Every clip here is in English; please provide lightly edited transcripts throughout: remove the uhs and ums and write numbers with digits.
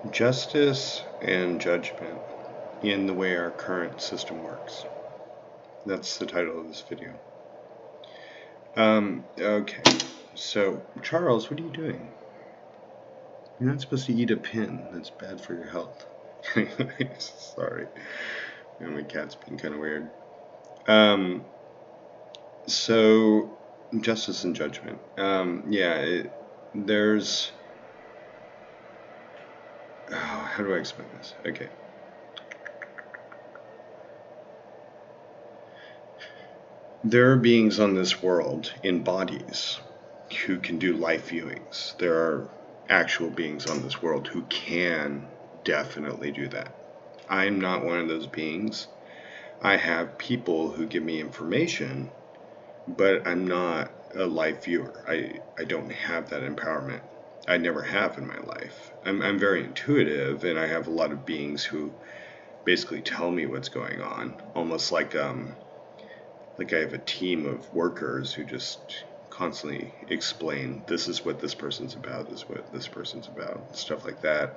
Justice and Judgment in the way our current system works. That's the title of this video. Okay. So, Charles, what are you doing? You're not supposed to eat a pin. That's bad for your health. Sorry. My cat's been kind of weird. So, Justice and Judgment. There's... Oh, how do I explain this? Okay. There are beings on this world in bodies who can do life viewings. There are actual beings on this world who can definitely do that. I'm not one of those beings. I have people who give me information, but I'm not a life viewer. I don't have that empowerment. I never have in my life. I'm very intuitive, and I have a lot of beings who basically tell me what's going on, almost like I have a team of workers who just constantly explain, this is what this person's about, this is what this person's about, stuff like that.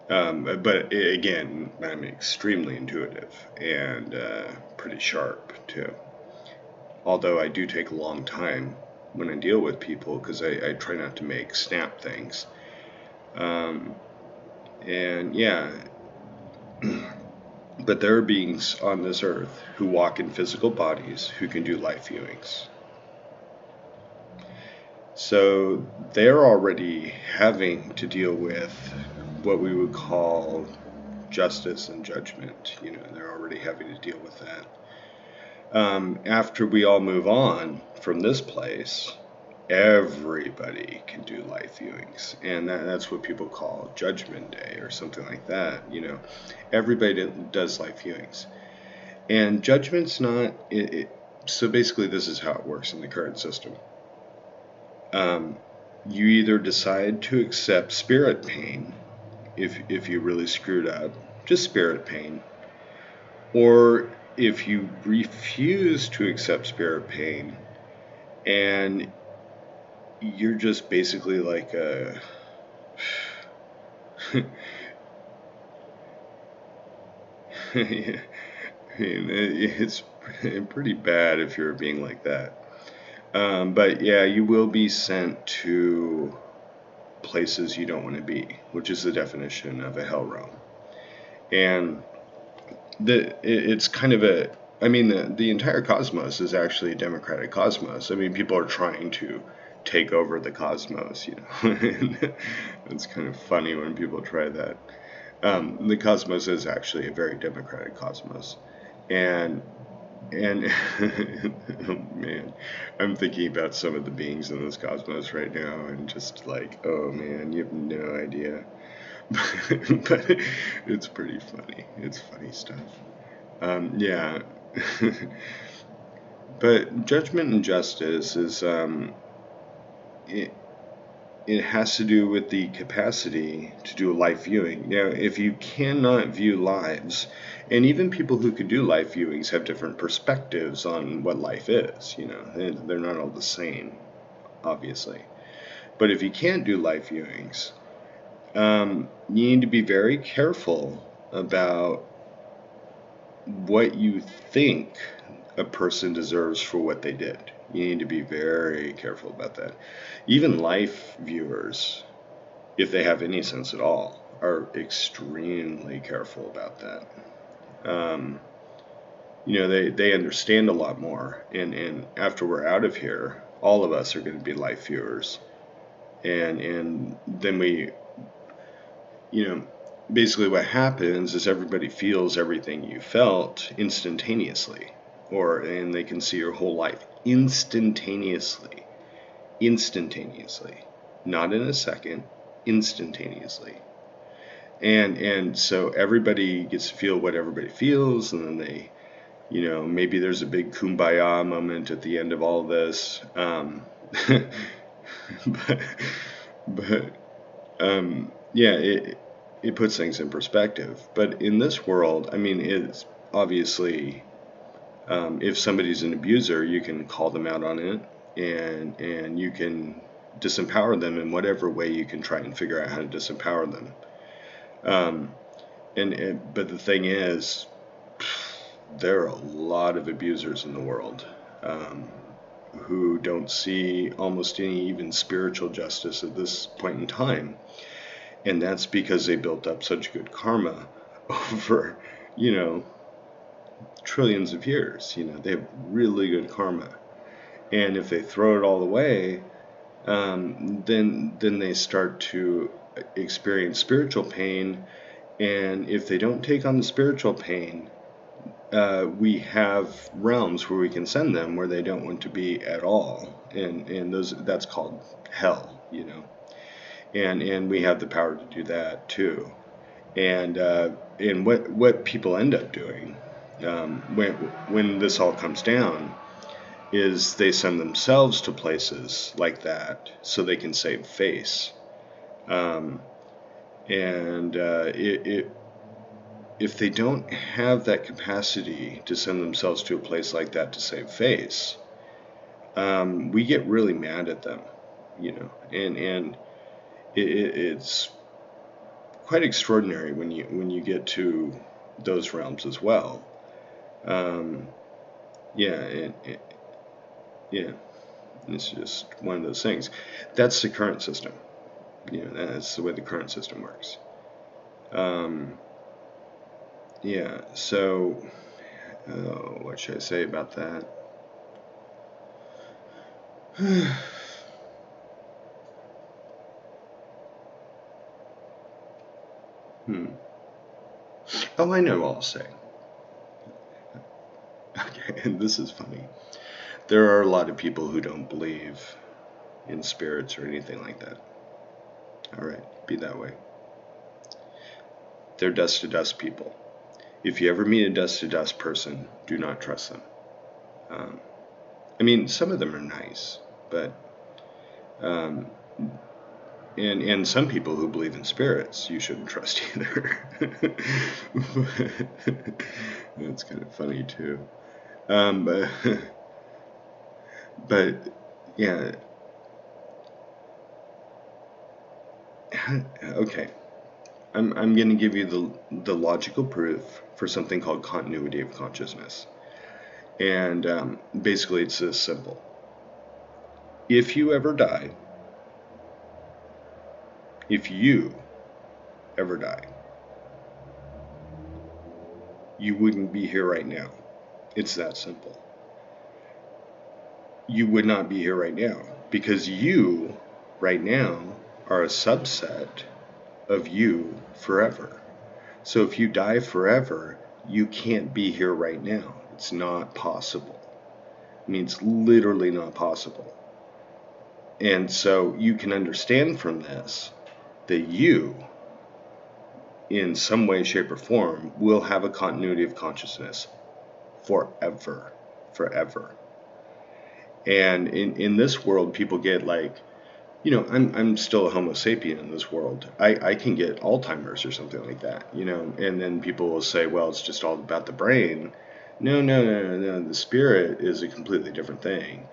But again, I'm extremely intuitive and pretty sharp too. Although I do take a long time when I deal with people because I try not to make snap things. And yeah, but there are beings on this earth who walk in physical bodies who can do life viewings. So they're already having to deal with what we would call justice and judgment. They're already having to deal with that. After we all move on from this place, everybody can do life viewings, and that's what people call Judgment Day or something like that. Everybody does life viewings, and judgment's not. So basically, this is how it works in the current system. You either decide to accept spirit pain if you really screwed up, just spirit pain, or if you refuse to accept spirit pain and you're just basically like a it's pretty bad if you're being like that. But yeah, you will be sent to places you don't want to be, which is the definition of a hell realm. And it's kind of the entire cosmos is actually a democratic cosmos. People are trying to take over the cosmos, It's kind of funny when people try that. The cosmos is actually a very democratic cosmos. And oh man, I'm thinking about some of the beings in this cosmos right now and just like, oh man, you have no idea. But it's pretty funny. It's funny stuff. Yeah. But judgment and justice is it has to do with the capacity to do a life viewing. Now, if you cannot view lives, and even people who could do life viewings have different perspectives on what life is, they're not all the same, obviously. But if you can't do life viewings, you need to be very careful about what you think a person deserves for what they did. You need to be very careful about that. Even life viewers, if they have any sense at all, are extremely careful about that. They understand a lot more, and after we're out of here, all of us are going to be life viewers, and then we, basically what happens is everybody feels everything you felt instantaneously, and they can see your whole life instantaneously, not in a second, instantaneously. And so everybody gets to feel what everybody feels, and then they, maybe there's a big kumbaya moment at the end of all this. Yeah, it puts things in perspective. But in this world, it's obviously, if somebody's an abuser, you can call them out on it, and you can disempower them in whatever way you can try and figure out how to disempower them. Um, but the thing is, there are a lot of abusers in the world, who don't see almost any even spiritual justice at this point in time. And that's because they built up such good karma over, you know, trillions of years. They have really good karma. And if they throw it all away, then they start to experience spiritual pain. And if they don't take on the spiritual pain, we have realms where we can send them where they don't want to be at all, and that's called hell. And we have the power to do that too. And what people end up doing, when this all comes down, is they send themselves to places like that so they can save face. Um, and if they don't have that capacity to send themselves to a place like that to save face, we get really mad at them. And it's quite extraordinary when you get to those realms as well. Um, yeah, yeah, it's just one of those things. That's the current system. That's the way the current system works. Um, yeah. So, what should I say about that? Hmm. Oh, I know what I'll say. Okay, and this is funny. There are a lot of people who don't believe in spirits or anything like that. All right, be that way. They're dust to dust people. If you ever meet a dust to dust person, do not trust them. Um, I mean, some of them are nice, but um, and some people who believe in spirits, you shouldn't trust either. That's kind of funny too. But, but yeah, okay. I'm going to give you the logical proof for something called continuity of consciousness. And basically, it's this simple. If you ever die, if you ever die, you wouldn't be here right now. It's that simple. You would not be here right now because you, right now, are a subset of you forever. So if you die forever, you can't be here right now. It's not possible. I mean, it's literally not possible. And so you can understand from this that you, in some way, shape, or form, will have a continuity of consciousness forever. Forever. And in this world, people get like, I'm still a Homo sapien in this world. I can get Alzheimer's or something like that, and then people will say, well, it's just all about the brain. No, no, no, no, no. The spirit is a completely different thing.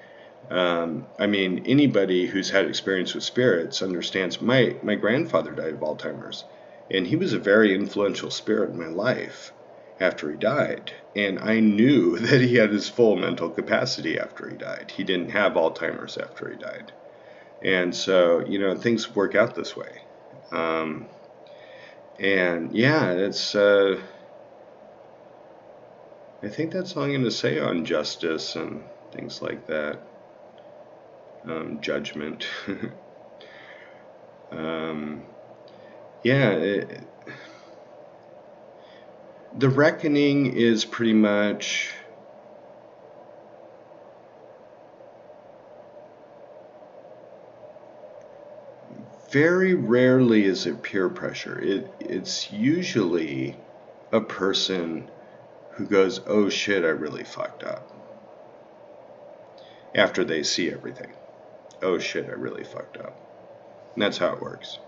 I mean, anybody who's had experience with spirits understands. My grandfather died of Alzheimer's, and he was a very influential spirit in my life after he died. And I knew that he had his full mental capacity after he died. He didn't have Alzheimer's after he died. And so, things work out this way. Um, and yeah, I think that's all I'm going to say on justice and things like that. Judgment. um, yeah, the reckoning is pretty much very rarely is it peer pressure. It's usually a person who goes, oh shit, I really fucked up, after they see everything. Oh shit, I really fucked up. And that's how it works.